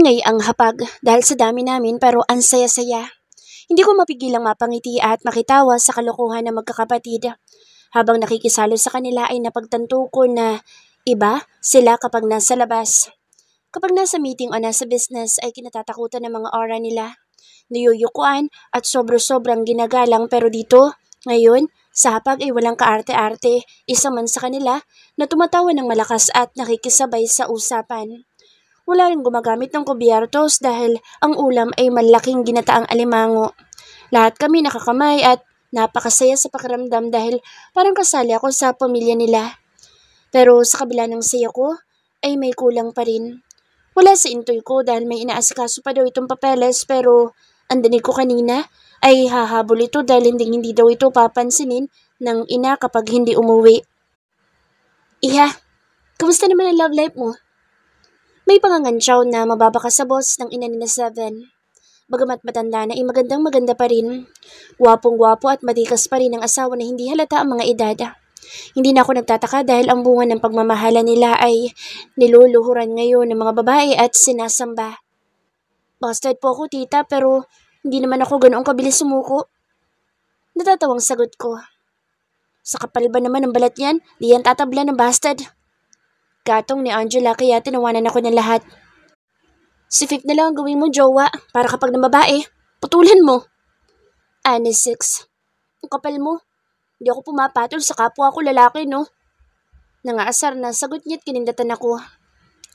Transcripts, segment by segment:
Maingay ang hapag dahil sa dami namin pero ang saya-saya. Hindi ko mapigilang mapangiti at makitawa sa kalokohan ng magkakapatid. Habang nakikisalo sa kanila ay napagtanto ko na iba sila kapag nasa labas. Kapag nasa meeting o nasa business ay kinatatakutan ng mga aura nila. Niyuyukuan at sobro-sobrang ginagalang pero dito, ngayon, sa hapag ay walang kaarte-arte, isa man sa kanila na tumatawa ng malakas at nakikisabay sa usapan. Wala rin gumagamit ng kubyertos dahil ang ulam ay malaking ginataang alimango. Lahat kami nakakamay at napakasaya sa pakiramdam dahil parang kasali ako sa pamilya nila. Pero sa kabila ng saya ko, ay may kulang pa rin. Wala sa intoy ko dahil may inaasikaso pa daw itong papeles pero ang dinig ko kanina ay hahabol ito dahil hindi daw ito papansinin ng ina kapag hindi umuwi. Iha, kamusta naman ang love life mo? May pangangantsaw na mababa ka sa boss ng ina ni na Seven. Bagamat matanda na ay magandang-maganda pa rin. Gwapong-gwapo at matikas pa rin ang asawa na hindi halata ang mga edad. Hindi na ako nagtataka dahil ang bunga ng pagmamahala nila ay niluluhuran ngayon ng mga babae at sinasamba. Busted po ako tita pero hindi naman ako ganoong kabilis sumuko. Natatawang sagot ko. Sa kapal ba naman ng balat yan, di yan tatabla ng bastard. Gatong ni Angela kaya tinawanan ako ng lahat. Si Fik na lang ang gawin mo, jowa, para kapag ng babae, putulan mo. Ani 6. Ang kapal mo. Hindi ako pumapatol sa kapwa ko lalaki, no? Nangaasar na sagot niya't kinindatan ako.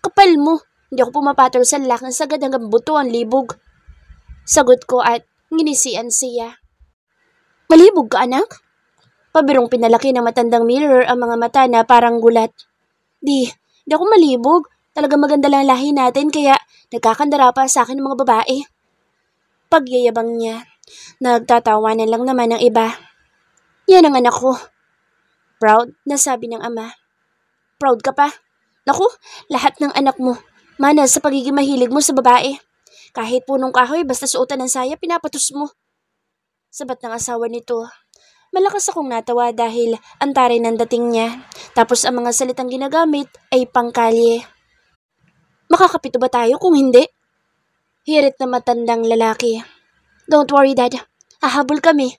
Kapal mo. Hindi ako pumapatol sa lalaking sagad hanggang buto ang libog. Sagot ko at nginisian siya. Malibog ka, anak? Pabirong pinalaki ng matandang mirror ang mga mata na parang gulat. Di ako malibog. Talaga maganda lang lahi natin kaya nagkakandara pa sa akin ng mga babae. Pagyayabang niya. Nagtatawanan lang naman ng iba. Yan ang anak ko. Proud na sabi ng ama. Proud ka pa? Naku, lahat ng anak mo. Mana sa pagiging mahilig mo sa babae. Kahit punong kahoy basta suotan ng saya pinapatos mo. Sabat ng asawa nito. Malakas akong natawa dahil antare ng dating niya. Tapos ang mga salitang ginagamit ay pangkalye. Makakapito ba tayo kung hindi? Hirit na matandang lalaki. Don't worry, Dad. Hahabol kami.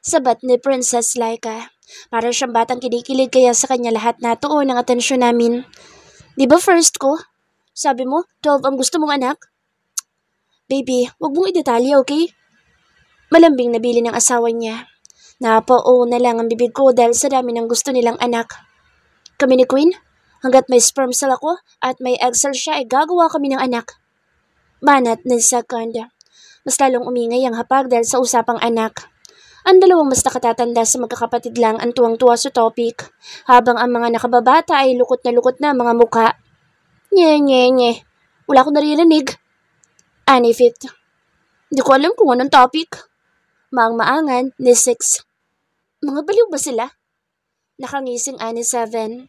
Sabat ni Princess Laika. Para siyang batang kinikilig kaya sa kanya lahat natuon ang atensyon namin. Di ba first ko? Sabi mo, 12 ang gusto mong anak? Baby, wag mong idetalye, okay? Malambing nabili ng asawa niya. Napao na lang ang bibig ko dahil sa dami ng gusto nilang anak. Kami ni Queen, hanggat may sperm cell ako at may egg cell siya ay gagawa kami ng anak. Banat ni Second. Mas lalong umingay ang hapag dahil sa usapang anak. Ang dalawang mas nakatatanda sa magkakapatid lang ang tuwang-tuwa sa topic, habang ang mga nakababata ay lukot na mga muka. Nye. Wala ko naririnig. Ani 5. Hindi ko alam kung anong topic. Maang-maangan ni 6. Mga baliw ba sila? Nakangising ani 7.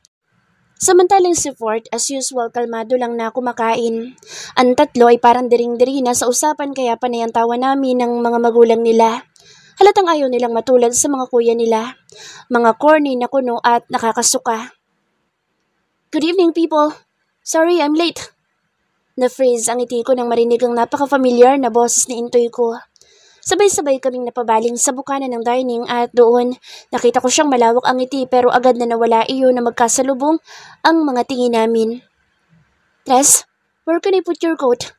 Samantalang si Fort, as usual, kalmado lang na kumakain. Ang tatlo ay parang diring-diri na sa usapan kaya panay ang tawa namin ng mga magulang nila. Halatang ayaw nilang matulad sa mga kuya nila. Mga corny na kuno at nakakasuka. Good evening, people. Sorry, I'm late. Na-freeze ang ngiti ko nang marinig ang napaka-familiar na boses ni intoy ko. Sabay-sabay kaming napabaling sa bukana ng dining at doon nakita ko siyang malawak ang ngiti pero agad na nawala iyon na magkasalubong ang mga tingin namin. Tres, where can I put your coat?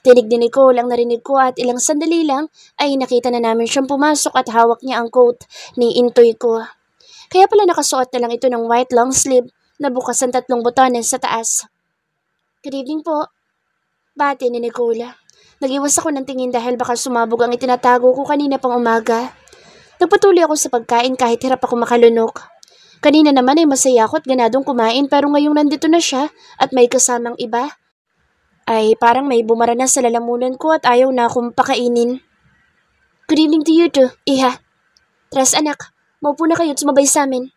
Tinig-dinig ko lang narinig ko at ilang sandali lang ay nakita na namin siyang pumasok at hawak niya ang coat ni intoy ko. Kaya pala nakasuot na lang ito ng white long sleeve na bukas ang 3 botones sa taas. Good evening po. Bati ni Nicola. Nag-iwas ako ng tingin dahil baka sumabog ang itinatago ko kanina pang umaga. Nagpatuloy ako sa pagkain kahit hirap ako makalunok. Kanina naman ay masaya ako at ganadong kumain pero ngayong nandito na siya at may kasamang iba, ay parang may bumara na sa lalamunan ko at ayaw na akong pakainin. Good evening to you too, Iha. Tres anak, maupo na kayo at sumabay sa amin.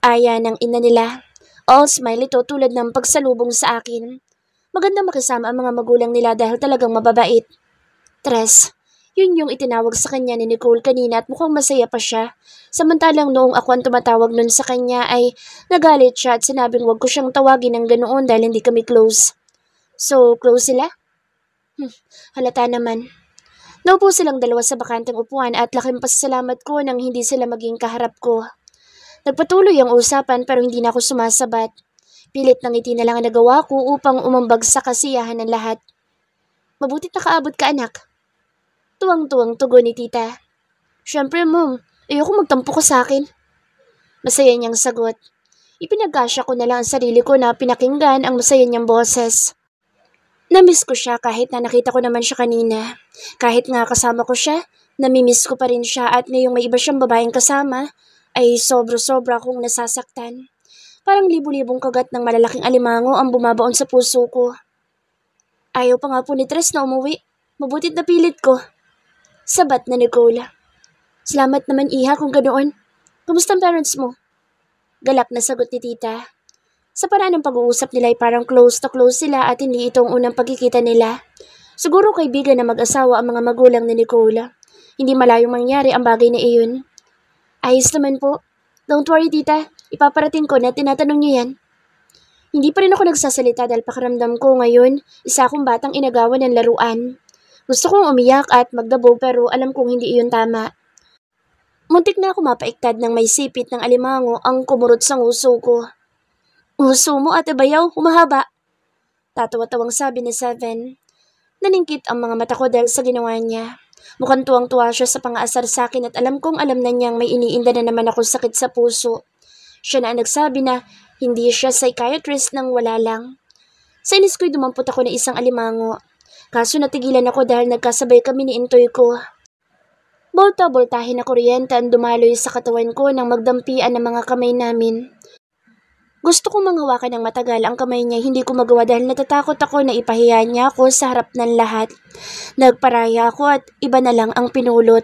Aya ng ina nila. All smile ito tulad ng pagsalubong sa akin. Magandang makisama ang mga magulang nila dahil talagang mababait. Tres, yun yung itinawag sa kanya ni Nicole kanina at mukhang masaya pa siya. Samantalang noong ako ang tumatawag nun sa kanya ay nagalit siya at sinabing wag ko siyang tawagin ng ganoon dahil hindi kami close. So, close sila? Halata naman. Naupo silang dalawa sa bakanteng upuan at laking pasasalamat ko nang hindi sila maging kaharap ko. Nagpatuloy ang usapan pero hindi na ako sumasabat. Pilit ng ngiti na lang ang nagawa ko upang umambag sa kasiyahan ng lahat. Mabutit nakaabot ka, anak. Tuwang-tuwang tugon ni tita. Siyempre, mom. Ayoko magtampo ka sa akin. Masaya niyang sagot. Ipinagkasya ko na lang ang sarili ko na pinakinggan ang masaya niyang boses. Namiss ko siya kahit na nakita ko naman siya kanina. Kahit nga kasama ko siya, namimiss ko pa rin siya at ngayong may iba siyang babaeng kasama, ay sobra-sobra akong nasasaktan. Parang libu-libong kagat ng malalaking alimango ang bumabaon sa puso ko. Ayaw pa nga po ni Tres na umuwi. Mabutit na pilit ko. Sabat na Nicole. Salamat naman iha kung ganoon. Kumusta ang parents mo? Galak na sagot ni tita. Sa paraan ng pag-uusap nila ay parang close to close sila at hindi itong unang pagkikita nila. Siguro kaibigan na mag-asawa ang mga magulang ni Nicole. Hindi malayong mangyari ang bagay na iyon. Ayos naman po. Don't worry tita, ipaparating ko na tinatanong niyo yan. Hindi pa rin ako nagsasalita dahil pakiramdam ko ngayon, isa akong batang inagawan ng laruan. Gusto kong umiyak at magdabog pero alam kong hindi iyon tama. Muntik na ako mapaiktad ng may sipit ng alimango ang kumurot sa nguso ko. Nguso mo, Ate Bayaw, humahaba. Tatawa-tawang sabi ni Seven. Naningkit ang mga mata ko dahil sa ginawa niya. Mukhang tuwang-tuwa siya sa pang-aasar sa akin at alam kong alam na niyang may iniinda na naman ako sakit sa puso. Siya na ang nagsabi na hindi siya psychiatrist nang wala lang. Sa inis ko'y dumampot ako na isang alimango. Kaso natigilan ako dahil nagkasabay kami ni Intoy ko. Bolta-boltahin na kuryente ang dumaloy sa katawan ko nang magdampian ng mga kamay namin. Gusto kong manghawakan ng matagal ang kamay niya, hindi ko magawa dahil natatakot ako na ipahiya niya ako sa harap ng lahat. Nagparaya ako at iba na lang ang pinulot.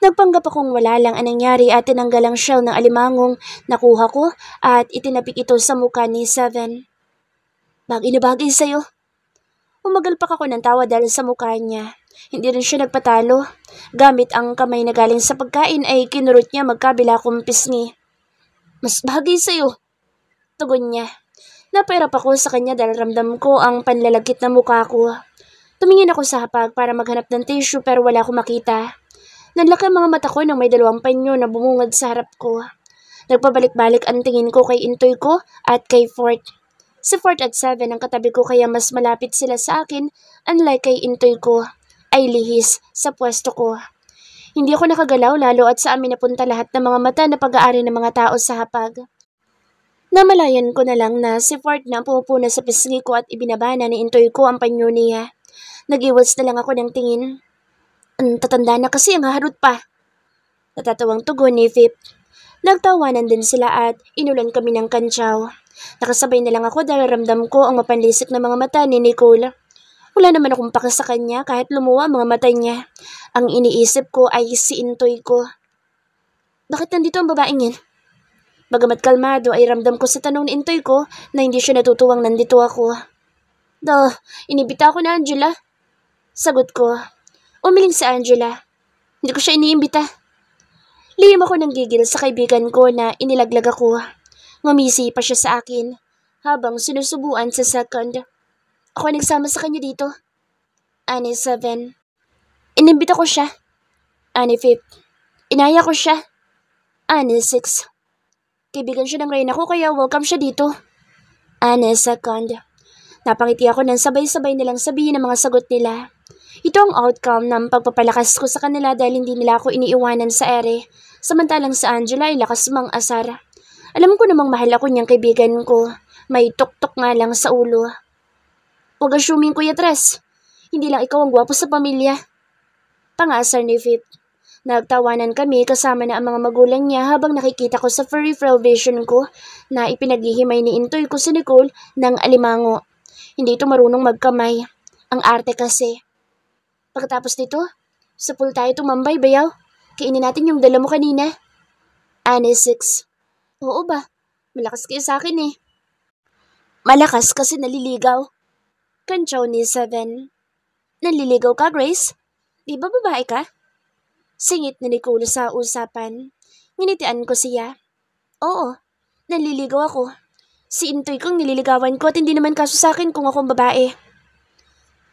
Nagpanggap akong wala lang ang nangyari at tinanggal ang shell ng alimangong nakuha ko at itinapik ito sa mukha ni Seven. Bagay na bagay sa'yo. Umagalpak ako ng tawa dahil sa mukha niya. Hindi rin siya nagpatalo. Gamit ang kamay na galing sa pagkain ay kinurot niya magkabila kong pisngi. Mas bagay sa'yo. Tugon niya. Napairap ako sa kanya dahil ramdam ko ang panlalagkit na mukha ko. Tumingin ako sa hapag para maghanap ng tissue pero wala akong makita. Nanlaki ang mga mata ko nang may dalawang panyo na bumungad sa harap ko. Nagpabalik-balik ang tingin ko kay Intoy ko at kay Fort. Si Fort at Seven ang katabi ko kaya mas malapit sila sa akin unlike kay Intoy ko ay lihis sa pwesto ko. Hindi ako nakagalaw lalo at sa amin napunta lahat ng mga mata na pag-aari ng mga tao sa hapag. Namalayan ko na lang na si Fort na pumupuna sa pisngi ko at ibinabana ni Intoy ko ang panyo niya. Nag-iwas na lang ako ng tingin. Ang tatanda na kasi ang haharot pa. Natatawang tugon ni Fip. Nagtawanan din sila at inulan kami ng kantsaw. Nakasabay na lang ako dahil ramdam ko ang mapanlisik na mga mata ni Nicole. Wala naman akong paka sa kanya kahit lumuwa ang mga mata niya. Ang iniisip ko ay si Intoy ko. Bakit nandito ang babaeng yan? Bagamat kalmado ay ramdam ko sa tanong ni Intoy ko na hindi siya natutuwang nandito ako. Inibita ako na Angela. Sagot ko. Umiling si Angela. Hindi ko siya iniimbita. Lihim ako ng gigil sa kaibigan ko na inilaglag ako. Ngumisi pa siya sa akin habang sinusubuan sa second. Ako nagsama sa kanya dito. Ani 7. Inimbita ko siya. Ani 5. Inaya ko siya. Ani 6. Kaibigan siya ng Reyna ko kaya welcome siya dito. Ani 2. Napangiti ako nang sabay-sabay nilang sabihin ang mga sagot nila. Ito ang outcome ng pagpapalakas ko sa kanila dahil hindi nila ako iniiwanan sa ere. Samantalang sa Angela ay lakas mang asar. Alam ko namang mahal ako niyang kaibigan ko. May tok-tok nga lang sa ulo. Huwag assuming Kuya Tres. Hindi lang ikaw ang gwapo sa pamilya. Pangasar ni Fip. Nagtawanan kami kasama na ang mga magulang niya habang nakikita ko sa peripheral vision ko na ipinaghihimay ni Intoy ko si Nicole ng alimango. Hindi ito marunong magkamay. Ang arte kasi. Pagkatapos nito, sa pool tayo tumambay, Bayaw. Kainin natin yung dala mo kanina. Ani 6. Oo ba? Malakas kayo sa akin eh. Malakas kasi naliligaw. Kantsaw ni 7. Naliligaw ka, Grace? Di ba babae ka? Singit ni Nicole sa usapan. Nginitian ko siya. Oo, naliligaw ako. Si Intoy kong nililigawan ko at hindi naman kaso sa akin kung akong babae.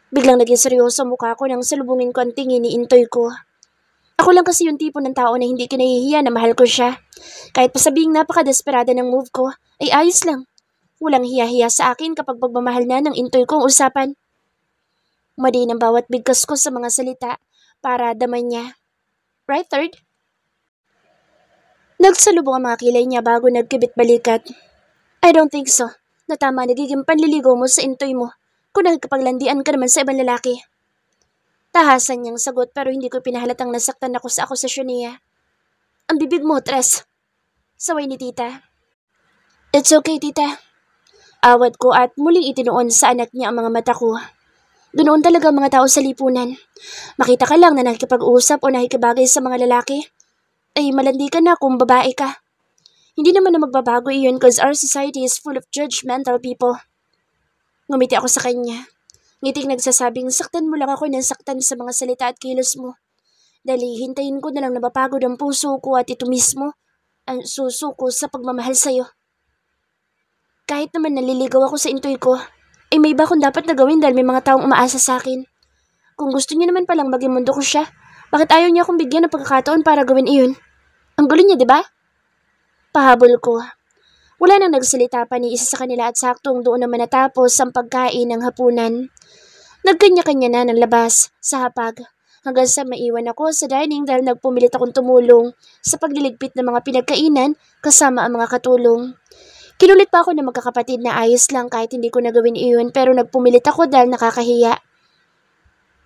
Biglang naging seryoso ang mukha ko nang salubungin ko ang tingin ni Intoy ko. Ako lang kasi yung tipo ng tao na hindi kinahihiya na mahal ko siya. Kahit pa sabihing napaka-desperada ng move ko, ay ayos lang. Walang hiya-hiya sa akin kapag pagmamahal na ng Intoy ko ang usapan. Madiin ang bawat bigkas ko sa mga salita para daman niya. Right, third? Nagsalubong ang mga kilay niya bago nagkibit balikat. I don't think so. Natama nagiging panliligaw mo sa Intoy mo kung nagkapaglandian ka naman sa ibang lalaki. Tahasan niyang sagot pero hindi ko pinahalatang nasaktan ako sa akusasyon niya. Ang bibig mo, Tres. Saway ni tita. It's okay, tita. Awat ko at muling itinuon sa anak niya ang mga mata ko. Ganoon talaga ang mga tao sa lipunan. Makita ka lang na nakikipag-usap o nakikibagay sa mga lalaki. Ay malandi ka na kung babae ka. Hindi naman na magbabago iyon cause our society is full of judgmental people. Ngumiti ako sa kanya. Ngiting nagsasabing saktan mo lang ako ng saktan sa mga salita at kilos mo. Dahil hintayin ko na lang napapagod ang puso ko at ito mismo ang susuko sa pagmamahal sa'yo. Kahit naman naliligaw ako sa Intoy ko, ay may iba akong dapat na gawin dahil may mga taong umaasa sa akin. Kung gusto niya naman palang maging mundo ko siya, bakit ayaw niya akong bigyan ng pagkakataon para gawin iyon? Ang gulo niya, di ba? Pahabol ko. Wala nang nagsalita pa ni isa sa kanila at saktong doon naman natapos ang pagkain ng hapunan. Nagkanya-kanya na ng labas sa hapag hanggang sa maiwan ako sa dining dahil nagpumilit akong tumulong sa pagliligpit ng mga pinagkainan kasama ang mga katulong. Kinulit pa ako ng magkakapatid na ayos lang kahit hindi ko nagawin iyon pero nagpumilit ako dahil nakakahiya.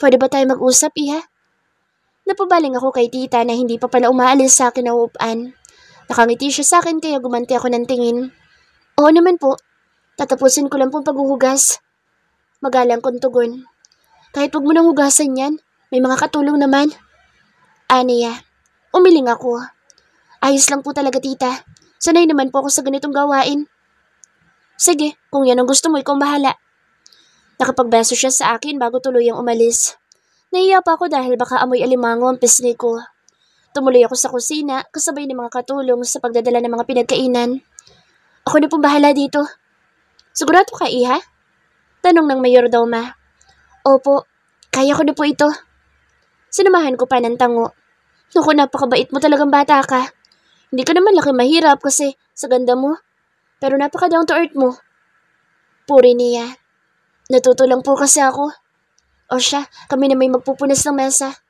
Pwede ba tayo mag-usap, iha? Napabaling ako kay tita na hindi pa pala umaalis sa akin na upuan. Nakangiti siya sa akin kaya gumanti ako ng tingin. Oo naman po. Tatapusin ko lang po paghuhugas. Magalang kong tugon. Kahit wag mo nang hugasan yan, may mga katulong naman. Aniya, umiling ako. Ayos lang po talaga tita. Sanay naman po ako sa ganitong gawain. Sige, kung yan ang gusto mo, ikaw bahala. Nakapagbeso siya sa akin bago tuluyang umalis. Nahiya pa ako dahil baka amoy alimango ang pisngi ko. Tumuloy ako sa kusina kasabay ng mga katulong sa pagdadala ng mga pinagkainan. Ako na pong bahala dito. Sigurado ka, iha? Tanong ng mayordoma. Opo, kaya ko na po ito. Sinamahan ko pa ng tango. Naku, napakabait mo talagang bata ka. Hindi ka naman laki mahirap kasi sa ganda mo. Pero napaka down to earth mo. Puri niya. Natuto lang po kasi ako. O siya, kami na may magpupunas ng mesa.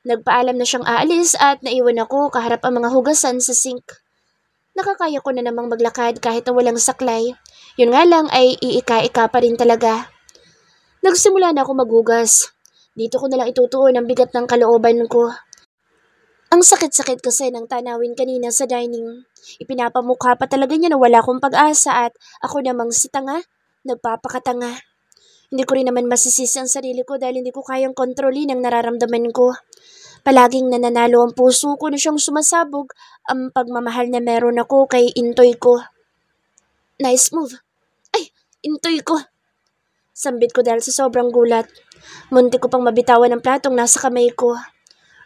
Nagpaalam na siyang aalis at naiwan ako kaharap ang mga hugasan sa sink. Nakakaya ko na namang maglakad kahit na walang saklay. Yun nga lang ay iika-ika pa rin talaga. Nagsimula na ako maghugas. Dito ko na lang itutuon ang bigat ng kalooban ko. Ang sakit-sakit kasi ng tanawin kanina sa dining. Ipinapamukha pa talaga niya na wala akong pag-asa at ako namang si tanga, nagpapakatanga. Hindi ko rin naman masisisi ang sarili ko dahil hindi ko kayang kontrolin ang nararamdaman ko. Palaging nananalo ang puso ko na siyang sumasabog ang pagmamahal na meron ako kay Intoy ko. Nice move. Ay, Intoy ko. Sambit ko dahil sa sobrang gulat. Muntik ko pang mabitawan ang platong nasa kamay ko.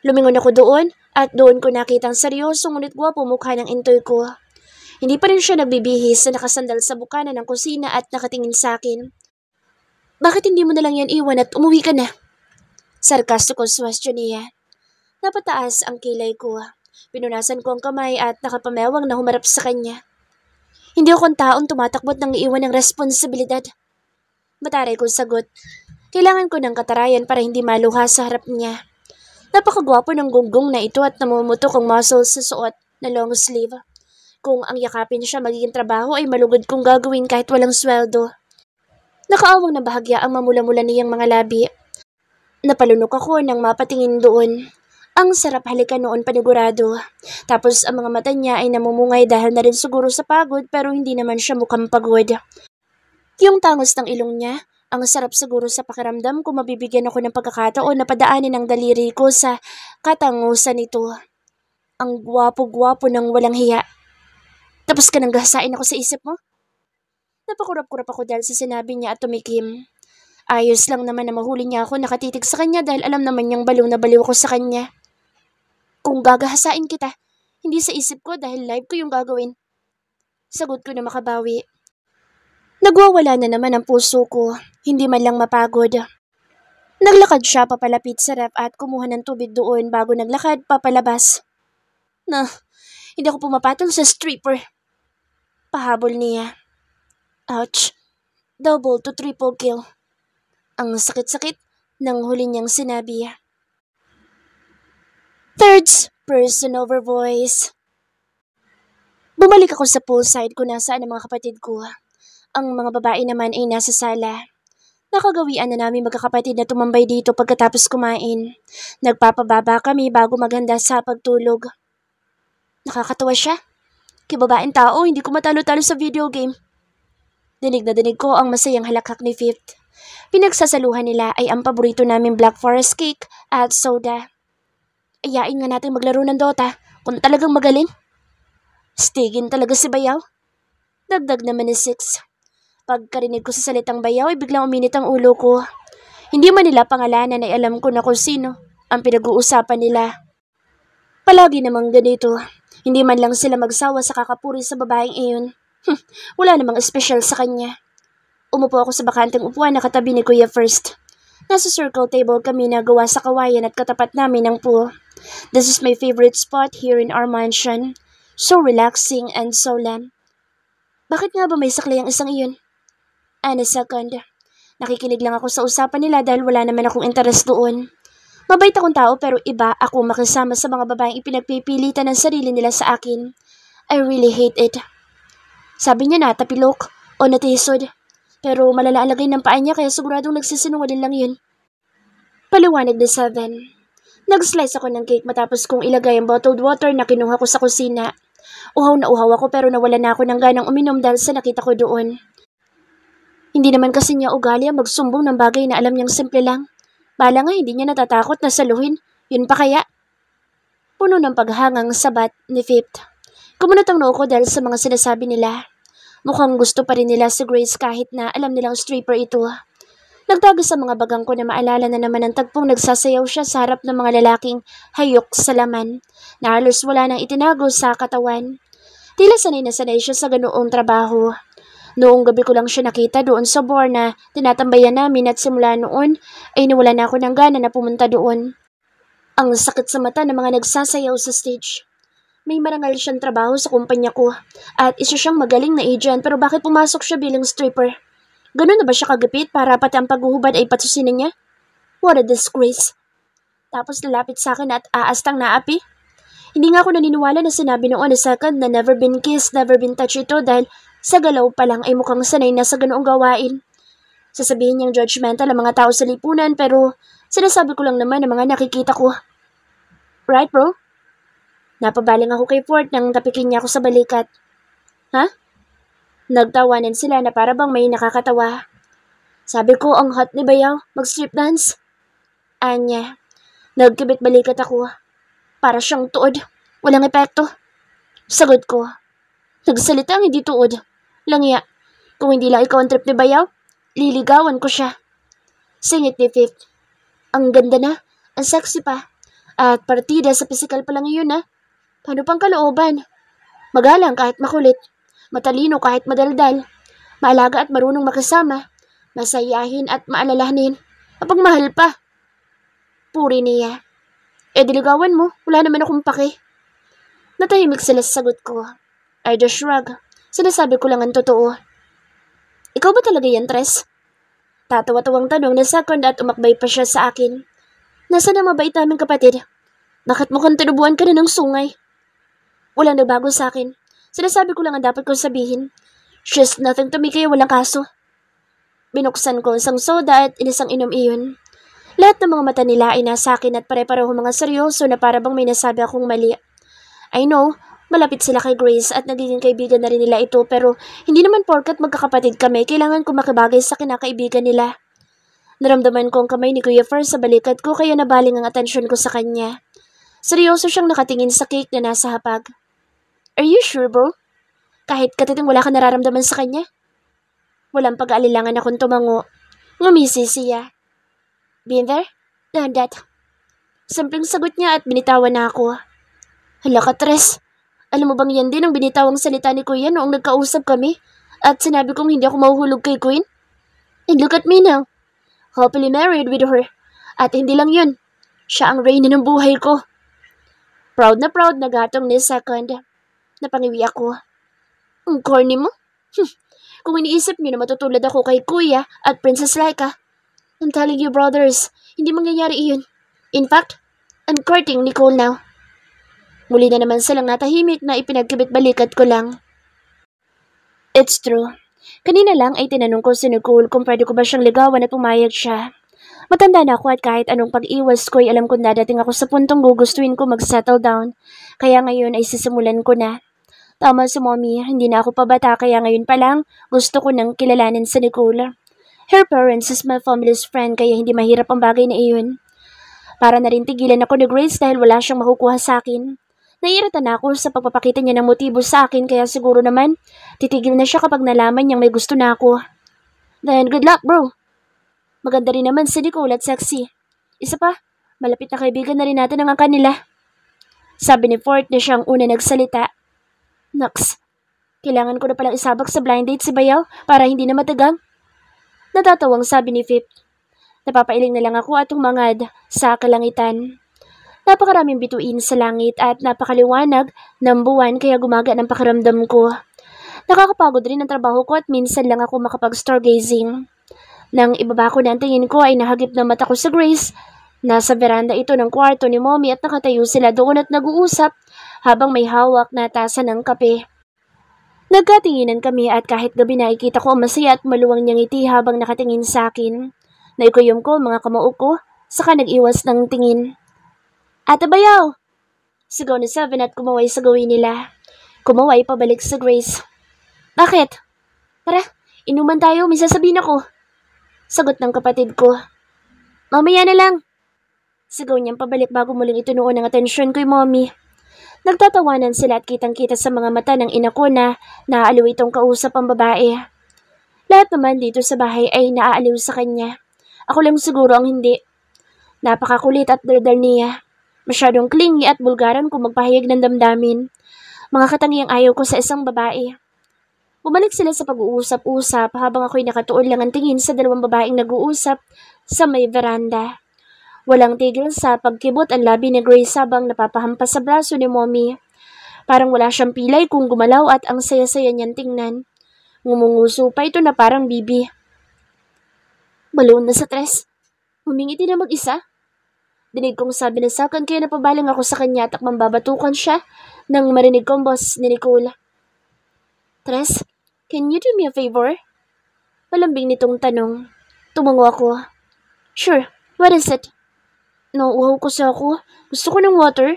Lumingon ako doon at doon ko nakita ang seryosong ngunit gwapo mukha ng Intoy ko. Hindi pa rin siya nagbibihis na nakasandal sa bukana ng kusina at nakatingin sa akin. Bakit hindi mo na lang yan iwan at umuwi ka na? Sarkastikong question niya. Napataas ang kilay ko. Pinunasan ko ang kamay at nakapamewang na humarap sa kanya. Hindi akong taong tumatakbot ng iiwan ng responsibilidad. Mataray kong sagot. Kailangan ko ng katarayan para hindi maluha sa harap niya. Napakagwapo ng gunggong na ito at namumutok ang muscles sa suot na long sleeve. Kung ang yakapin siya magiging trabaho ay malugod kong gagawin kahit walang sweldo. Nakaawang na bahagya ang mamula-mula niyang mga labi. Napalunok ako nang mapatingin doon. Ang sarap halikan noon panigurado. Tapos ang mga mata niya ay namumungay dahil na rin siguro sa pagod pero hindi naman siya mukhang pagod. Yung tangos ng ilong niya, ang sarap siguro sa pakiramdam kung mabibigyan ako ng pagkakataon na padaanin ang daliri ko sa katangusan nito. Ang gwapo-gwapo ng walang hiya. Tapos ka nang gahasain ako sa isip mo? Napakurap-kurap ako dahil sa sinabi niya at tumikim. Ayos lang naman na mahuli niya ako nakatitig sa kanya dahil alam naman niyang baliw na baliw ako sa kanya. Kung gagahasain kita, hindi sa isip ko dahil live ko yung gagawin. Sagot ko na makabawi. Nagwawala na naman ang puso ko, hindi man lang mapagod. Naglakad siya papalapit sa ref at kumuha ng tubig doon bago naglakad papalabas. Na, hindi ako pumapatol sa stripper. Pahabol niya. Ouch. Double to triple kill. Ang sakit-sakit ng huli niyang sinabi. Third person over voice. Bumalik ako sa poolside kung nasaan ang mga kapatid ko. Ang mga babae naman ay nasa sala. Nakagawian na namin magkakapatid na tumambay dito pagkatapos kumain. Nagpapababa kami bago maghanda sa pagtulog. Nakakatawa siya. Kibabaeng tao, hindi ko matalo-talo sa video game. Dinig na dinig ko ang masayang halakhak ni Fifth. Pinagsasaluhan nila ay ang paborito namin Black Forest cake at soda. Ayain nga natin maglaro ng Dota kung talagang magaling. Stigin talaga si Bayaw. Dagdag naman ni Six. Pagkarinig ko sa salitang Bayaw ay biglang uminit ang ulo ko. Hindi man nila pangalanan ay alam ko na kung sino ang pinag-uusapan nila. Palagi namang ganito. Hindi man lang sila magsawa sa kakapuri sa babaeng iyon. Wala namang espesyal sa kanya. Umupo ako sa bakanteng upuan na katabi ni Kuya First. Nasa circle table kami na gawa sa kawayan at katapat namin ang pool. This is my favorite spot here in our mansion. So relaxing and solemn. Bakit nga ba may sakli ang isang iyon? A second. Nakikinig lang ako sa usapan nila dahil wala naman akong interes doon. Mabait akong tao pero iba ako makisama sa mga babaeng ipinagpipilitan ng sarili nila sa akin. I really hate it. Sabi niya na tapilok o natisod. Pero malala ang lagay ng paa niya kaya siguradong nagsisinungaling lang yun. Paliwanag na 7. Nag-slice ako ng cake matapos kong ilagay ang bottled water na kinuha ko sa kusina. Uhaw na uhaw ako pero nawala na ako ng ganang uminom dahil sa nakita ko doon. Hindi naman kasi niya ugali ang magsumbong ng bagay na alam niyang simple lang. Bala nga hindi niya natatakot na saluhin. Yun pa kaya? Puno ng paghangang sabat ni Fifth. Kumunot ang noo ko dahil sa mga sinasabi nila. Mukhang gusto pa rin nila si Grace kahit na alam nilang stripper ito. Nagtago sa mga bagang ko na maalala na naman ang tagpong nagsasayaw siya sa harap ng mga lalaking hayok sa laman. Na halos wala nang itinago sa katawan. Tila sanay na sanay siya sa ganoong trabaho. Noong gabi ko lang siya nakita doon sa bar na tinatambayan namin at simula noon ay nawala na ako ng gana na pumunta doon. Ang sakit sa mata ng mga nagsasayaw sa stage. May marangal siyang trabaho sa kumpanya ko at isa siyang magaling na agent pero bakit pumasok siya bilang stripper? Ganun na ba siya kagapit para pati ang paghuhubad ay patusinan niya? What a disgrace. Tapos lalapit sa akin at aastang naapi. Hindi nga ako naniniwala na sinabi noon na second na never been kissed, never been touched ito dahil sa galaw pa lang ay mukhang sanay na sa ganoong gawain. Sasabihin niyang judgmental ang mga tao sa lipunan pero sinasabi ko lang naman ang mga nakikita ko. Right bro? Napabaling ako kay Fort nang tapikin niya ako sa balikat. Ha? Nagtawanan sila na para bang may nakakatawa. Sabi ko ang hot ni Bayaw, mag-strip dance. Anya, nagkibit balikat ako. Para siyang tuod, walang epekto. Sagot ko. Nagsalita ang hindi tuod. Langya, kung hindi lang ikaw ang trip ni Bayaw, liligawan ko siya. Singit ni Fifth. Ang ganda na, ang sexy pa. At partida sa physical pa lang yun ha. Paano pang kalooban? Magalang kahit makulit. Matalino kahit madaldal. Maalaga at marunong makasama. Masayahin at maalalahanin. Mapagmahal pa. Puri niya. Diligawan mo, wala naman akong pake. Natahimik sila sa sagot ko. I just shrug. Sinasabi ko lang ang totoo. Ikaw ba talaga yan, Tres? Tatawa-tawang tanong na second at umakbay pa siya sa akin. Nasaan ang mabait naming kapatid? Bakit mukhang tinubuan ka na ng sungay? Walang nagbago sa akin. Sinasabi ko lang ang dapat kong sabihin. She's nothing to me kaya walang kaso. Binuksan ko isang soda at inisang inom iyon. Lahat ng mga mata nila ay nasa akin at pare-pareho mga seryoso na para bang may nasabi akong mali. I know, malapit sila kay Grace at nagiging kaibigan na rin nila ito pero hindi naman porkat magkakapatid kami, kailangan ko makibagay sa kinakaibigan nila. Naramdaman ko ang kamay ni Kuya First sa balikat ko kaya nabaling ang atensyon ko sa kanya. Seryoso siyang nakatingin sa cake na nasa hapag. Are you sure, bro? Kahit katiting wala ka nararamdaman sa kanya? Walang pag-aalilangan akong tumango. Ngumisi siya. Been there? Done that. Simpleng sagot niya at binitawan na ako. Hala ka, Tres. Alam mo bang yan din ang binitawang salita ni Kuya noong nagkausap kami at sinabi kong hindi ako mahuhulog kay Queen? And look at me now. Happily married with her. At hindi lang yun, siya ang reyna ng buhay ko. Proud na gatong ni Second. Napangiwi ako. Ang corny mo? Kung iniisip niyo na matutulad ako kay Kuya at Princess Laika, I'm telling you brothers, hindi mangyayari iyon. In fact, I'm courting Nicole now. Muli na naman silang natahimik na ipinagkibit-balikat ko lang. It's true. Kanina lang ay tinanong ko si Nicole kung pwede ko ba siyang ligawan at pumayag siya. Matanda na ako at kahit anong pag-iwas ko ay alam kong dadating ako sa puntong gugustuhin ko mag-settle down. Kaya ngayon ay sisimulan ko na. Tama si Mommy, hindi na ako pabata kaya ngayon pa lang gusto ko nang kilalanin si Nicole. Her parents is my family's friend kaya hindi mahirap ang bagay na iyon. Para na rin tigilan ako ni Grace dahil wala siyang makukuha sa akin. Naiirita na ako sa pagpapakita niya ng motibo sa akin kaya siguro naman titigil na siya kapag nalaman niyang may gusto na ako. Then good luck bro. Maganda rin naman si Nicole at sexy. Isa pa, malapit na kaibigan na rin natin ang kanila. Sabi ni Fort na siyang una nagsalita. Naks, kailangan ko na palang isabak sa blind date si Bayaw para hindi na matagang. Natatawang sabi ni Fip. Napapailing na lang ako at humangad sa kalangitan. Napakaraming bituin sa langit at napakaliwanag ng buwan kaya gumaga ng pakiramdam ko. Nakakapagod rin ang trabaho ko at minsan lang ako makapag-stargazing. Nang ibaba ko na ang tingin ko ay nahagip ng mata ko sa Grace. Nasa veranda ito ng kwarto ni Mommy at nakatayo sila doon at nag-uusap habang may hawak na tasa ng kape. Nagkatinginan kami at kahit gabi nakikita ko ang masaya at maluwang niyang ngiti habang nakatingin sa akin. Naikuyom ko mga kamao ko, saka nag-iwas ng tingin. Ate Bayaw! Sigaw ni Seven at kumaway sa gawin nila. Kumaway pabalik sa Grace. Bakit? Tara, inuman tayo, may sasabihin ako. Sagot ng kapatid ko. Mamaya na lang. Sigaw niyang pabalik bago muling itunuon ang atensyon ko'y Mommy. Nagtatawanan sila at kitang-kita sa mga mata ng ina ko na naaaliw itong kausap ang babae. Lahat naman dito sa bahay ay naaaliw sa kanya. Ako lang siguro ang hindi. Napakakulit at daldal niya. Masyadong clingy at bulgaran kung magpahayag ng damdamin. Mga katangiang ayaw ko sa isang babae. Bumalik sila sa pag-uusap-usap habang ako'y nakatuon lang ang tingin sa dalawang babaeng nag-uusap sa may veranda. Walang tigil sa pagkibot ang labi ni Grace habang napapahampas sa braso ni Mommy. Parang wala siyang pilay kung gumalaw at ang saya-saya niyang tingnan. Ngumunguso pa ito na parang bibi. Balon na sa tres. Humingiti na mag-isa. Dinig kong sabi na sa akin kaya napabalang ako sa kanya at mambabatukan siya nang marinig kong boss ni Nicole. Tres, can you do me a favor? Malambing nitong tanong. Tumango ako. Sure, what is it? Nauuhaw ko sa ako. Gusto ko ng water.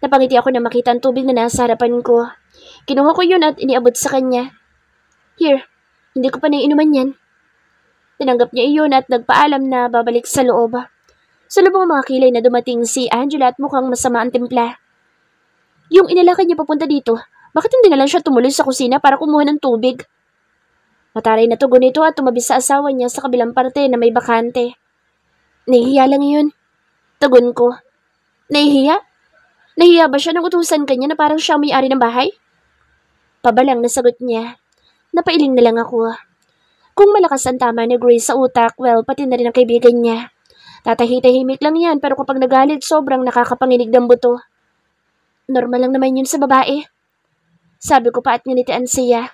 Napangiti ako na makita ang tubig na nasa harapan ko. Kinuha ko yun at iniabot sa kanya. Here, hindi ko pa naiinuman yan. Tinanggap niya iyon at nagpaalam na babalik sa loob. Sa lubong mga kilay na dumating si Angela at mukhang masama ang timpla. Yung inilakad niya papunta dito, bakit hindi na lang siya tumuloy sa kusina para kumuha ng tubig? Mataray na tugon ito at tumabi sa asawa niya sa kabilang parte na may bakante. Nahihiya lang yun. Tugon ko. Nahihiya? Nahihiya ba siya nang utusan kanya na parang siya may-ari ng bahay? Pabalang na sagot niya. Napailing na lang ako. Kung malakas ang tama ni Grace sa utak, well, pati na rin ang kaibigan niya. Tatahitahimik lang yan pero kapag nagalit sobrang nakakapanginig ng buto. Normal lang naman yun sa babae. Sabi ko pa at nginitian siya.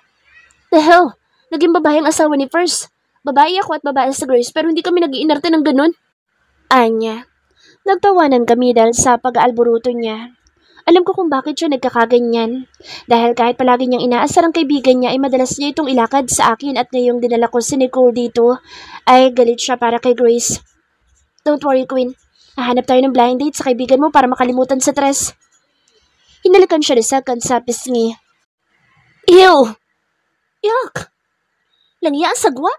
The hell? Naging babae ang asawa ni First. Babae ako at babae sa Grace pero hindi kami nag-iinarte ng ganun. Anya. Nagtawanan kami dahil sa pag-aalburuto niya. Alam ko kung bakit siya nagkakaganyan. Dahil kahit palagi niyang inaasar ang kaibigan niya ay madalas niya itong ilakad sa akin at ngayong dinala ko si Nicole dito ay galit siya para kay Grace. Don't worry, Queen. Hahanap tayo ng blind date sa kaibigan mo para makalimutan sa tres. Hinalikan siya ni Second sa pisngi. Ew! Yuck! Langya ang sagwa!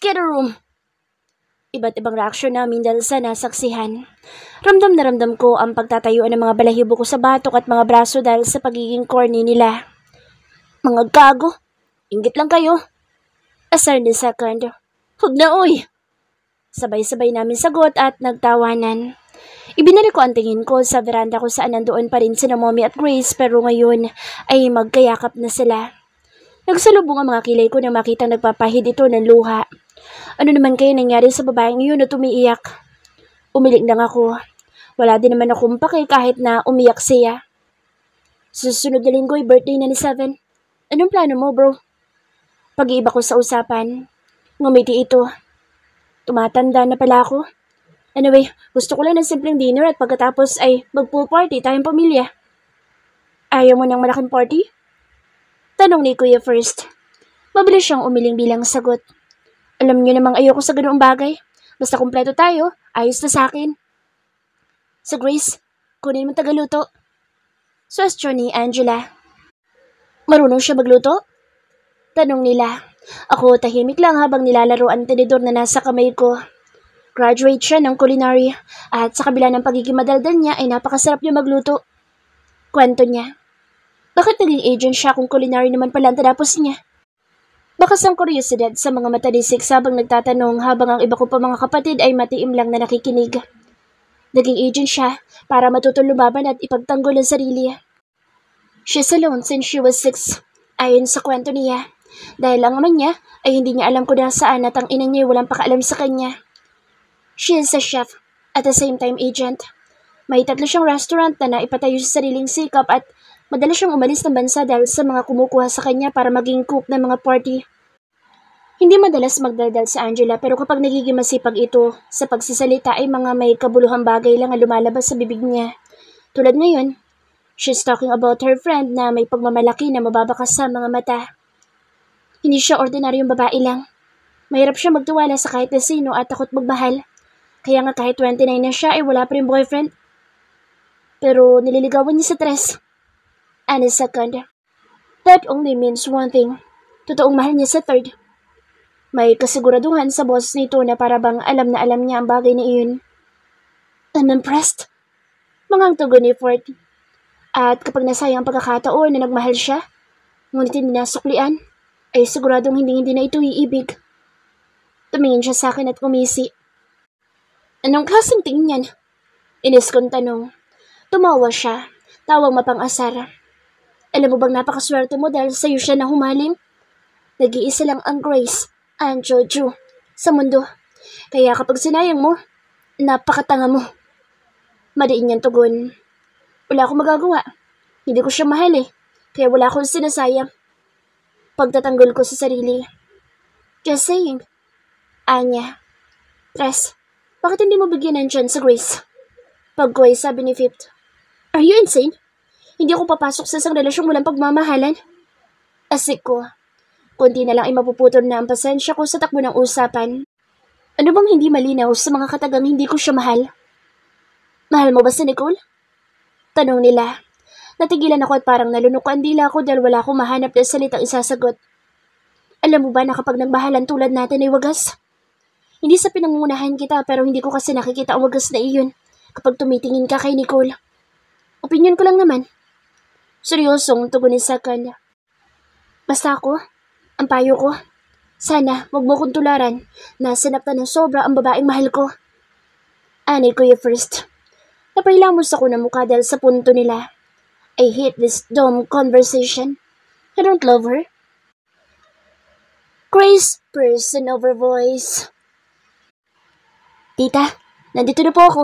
Get a room! Iba't ibang reaksyon namin dahil sa nasaksihan. Ramdam na ramdam ko ang pagtatayuan ng mga balahibo ko sa batok at mga braso dahil sa pagiging corny nila. Mga gago! Inggit lang kayo! Asar ni Second. Huwag na oy! Sabay-sabay namin sagot at nagtawanan. Ibinalik ko ang tingin ko sa veranda kung saan nandoon pa rin sina Mommy at Grace pero ngayon ay magkayakap na sila. Nagsalubong ang mga kilay ko na makitang nagpapahid ito ng luha. Ano naman kaya nangyari sa babaeng iyon na tumiiyak? Umiling lang ako. Wala din naman akong pake kahit na umiyak siya. Susunod na linggo ay birthday na ni Seven. Anong plano mo, bro? Pag-iiba ko sa usapan. Ngumiti ito. Tumatanda na pala ako. Anyway, gusto ko lang ng simpleng dinner at pagkatapos ay mag-pool party tayong pamilya. Ayaw mo ng malaking party? Tanong ni Kuya First. Mabilis siyang umiling bilang sagot. Alam niyo namang ayoko sa ganoong bagay. Basta kumpleto tayo, ayos na sa akin. So Grace, kunin mo tagaluto. Suwestyon ni Angela. Marunong siya magluto? Tanong nila. Ako tahimik lang habang nilalaro ang tinidor na nasa kamay ko. Graduate siya ng culinary at sa kabila ng pagiging madaldal niya ay napakasarap niya magluto. Kwento niya. Bakit naging agent siya kung culinary naman pala ang tinapos niya? Bakas ang kuryosidad sa mga matalisik habang nagtatanong habang ang iba ko pa mga kapatid ay matiim lang na nakikinig. Naging agent siya para matutong lumaban at ipagtanggol ang sarili. She's alone since she was 6, ayon sa kwento niya. Dahil ang ama niya ay hindi niya alam kung nasaan at ang ina niya ay walang pakaalam sa kanya. She is a chef, at the same time agent. May 3 siyang restaurant na naipatayo sa sariling sikap at madalas siyang umalis ng bansa dahil sa mga kumukuha sa kanya para maging cook ng mga party. Hindi madalas magdaldal sa Angela pero kapag nagiging masipag ito sa pagsisalita ay mga may kabuluhang bagay lang ang lumalabas sa bibig niya. Tulad ngayon, she's talking about her friend na may pagmamalaki na mababakas sa mga mata. Hindi siya ordinaryong babae lang. Mahirap siya magtiwala sa kahit na sino at takot magmahal. Kaya nga kahit 29 na siya ay wala pa rin boyfriend. Pero nililigawan niya sa 3. And a second. That only means one thing. Totoong mahal niya sa 3. May kasiguraduhan sa boss nito na para bang alam na alam niya ang bagay na iyon. I'm impressed. Mangang tugon ni Fort. At kapag nasayang ang pagkakataon na nagmahal siya, ngunit hindi nasuklian, ay siguradong hindi na ito iibig. Tumingin siya sa akin at kumisi. Anong klaseng tingin yan? Inis kong tanong. Tumawa siya, tawang mapang-asar. Alam mo bang napakaswerte mo dahil sa'yo siya na humaling? Nag-iisa lang ang Grace, ang Jojo, sa mundo. Kaya kapag sinayang mo, napakatanga mo. Madiin niyang tugon. Wala akong magagawa. Hindi ko siya mahal kaya wala akong sinasayang. Pagtatanggol ko sa sarili. Just saying. Anya. Tres, bakit hindi mo bigyan ng chance sa Grace? Pagkoy, sabi ni Fifth. Are you insane? Hindi ako papasok sa isang relasyong walang pagmamahalan. Asik ko. Kunti na lang ay mapuputol na ang pasensya ko sa takbo ng usapan. Ano bang hindi malinaw sa mga katagang hindi ko siya mahal? Mahal mo ba si Nicole? Tanong nila. Natigilan ako at parang nalunok ang dila ko dahil wala akong mahanap na salitang isasagot. Alam mo ba na kapag nagmahalan tulad natin ay wagas? Hindi sa pinangungunahan kita pero hindi ko kasi nakikita ang wagas na iyon kapag tumitingin ka kay Nicole. Opinyon ko lang naman. Seryosong tugon ni Second. Basta ako, ang payo ko, sana wag mo kong tularan na sinaktan ng sobra ang babaeng mahal ko. Ani Kuya First. Napailamos ako ng mukha dahil sa punto nila. I hate this dumb conversation. I don't love her. Grace, person over voice. Tita, nandito na po ako.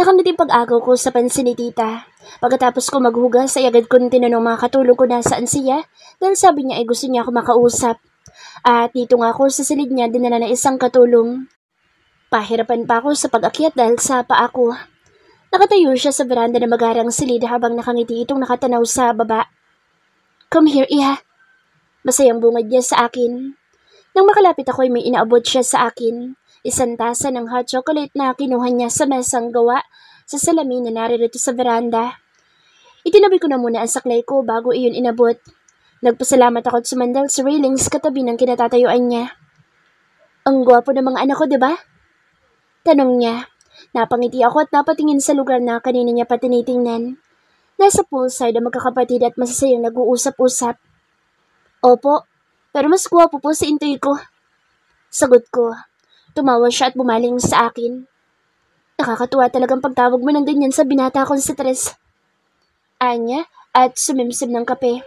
Nakamit yung pag-agaw ko sa pansin ni tita. Pagkatapos ko maghugas ay agad kong tinanong mga katulong ko nasaan siya dahil sabi niya ay gusto niya ako makausap. At dito nga ako sa silid niya dinala na isang katulong. Pahirapan pa ako sa pag-akyat dahil sa paa ko. Nakatayo siya sa veranda na magarang silid habang nakangiti itong nakatanaw sa baba. Come here, Iha. Masayang bungad niya sa akin. Nang makalapit ako ay may inaabot siya sa akin. Isang tasa ng hot chocolate na kinuha niya sa mesang gawa sa salamin na naririto sa veranda. Itinabi ko na muna ang saklay ko bago iyon inabot. Nagpasalamat ako at sumandal sa railings katabi ng kinatatayuan niya. Ang gwapo ng mga anak ko, diba? Tanong niya. Napangiti ako at napatingin sa lugar na kanina niya patinitingnan. Nasa poolside ang magkakapatid at masasayang nag-uusap-usap. Opo, pero mas gwapo po si intoy ko. Sagot ko. Tumawa siya at bumaling sa akin. Nakakatuwa talagang pagtawag mo ng ganyan sa binata kong si Tres. Anya at sumimsim ng kape.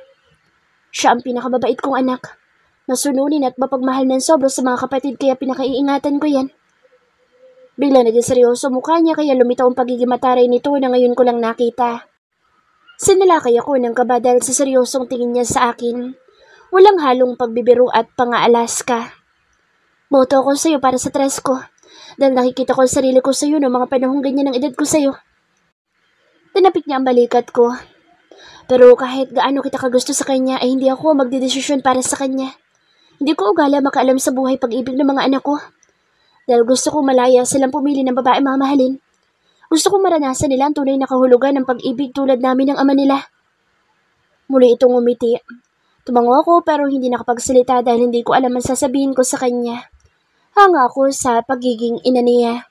Siya ang pinakamabait kong anak. Masununin at mapagmahal ng sobra sa mga kapatid kaya pinakaiingatan ko yan. Bigla naging seryoso mukha niya kaya lumitaw ang pagiging mataray nito na ngayon ko lang nakita. Sinalakay ako ng kaba dahil sa seryosong tingin niya sa akin. Walang halong pagbibiro at pang-aalas ka. Boto ako sa'yo para sa tres ko. Dahil nakikita ko ang sarili ko sa'yo noong mga panahong ganyan ng edad ko sa'yo. Tinapik niya ang balikat ko. Pero kahit gaano kita kagusto sa kanya ay hindi ako magdedesisyon para sa kanya. Hindi ko ugala makaalam sa buhay pag-ibig ng mga anak ko. Dahil gusto kong malaya silang pumili ng babae mamahalin. Gusto kong maranasan nila ang tunay na kahulugan ng pag-ibig tulad namin ng ama nila. Muli itong umiti. Tumango ako pero hindi nakapagsalita dahil hindi ko alam ang sasabihin ko sa kanya. Hanga ako sa pagiging ina niya.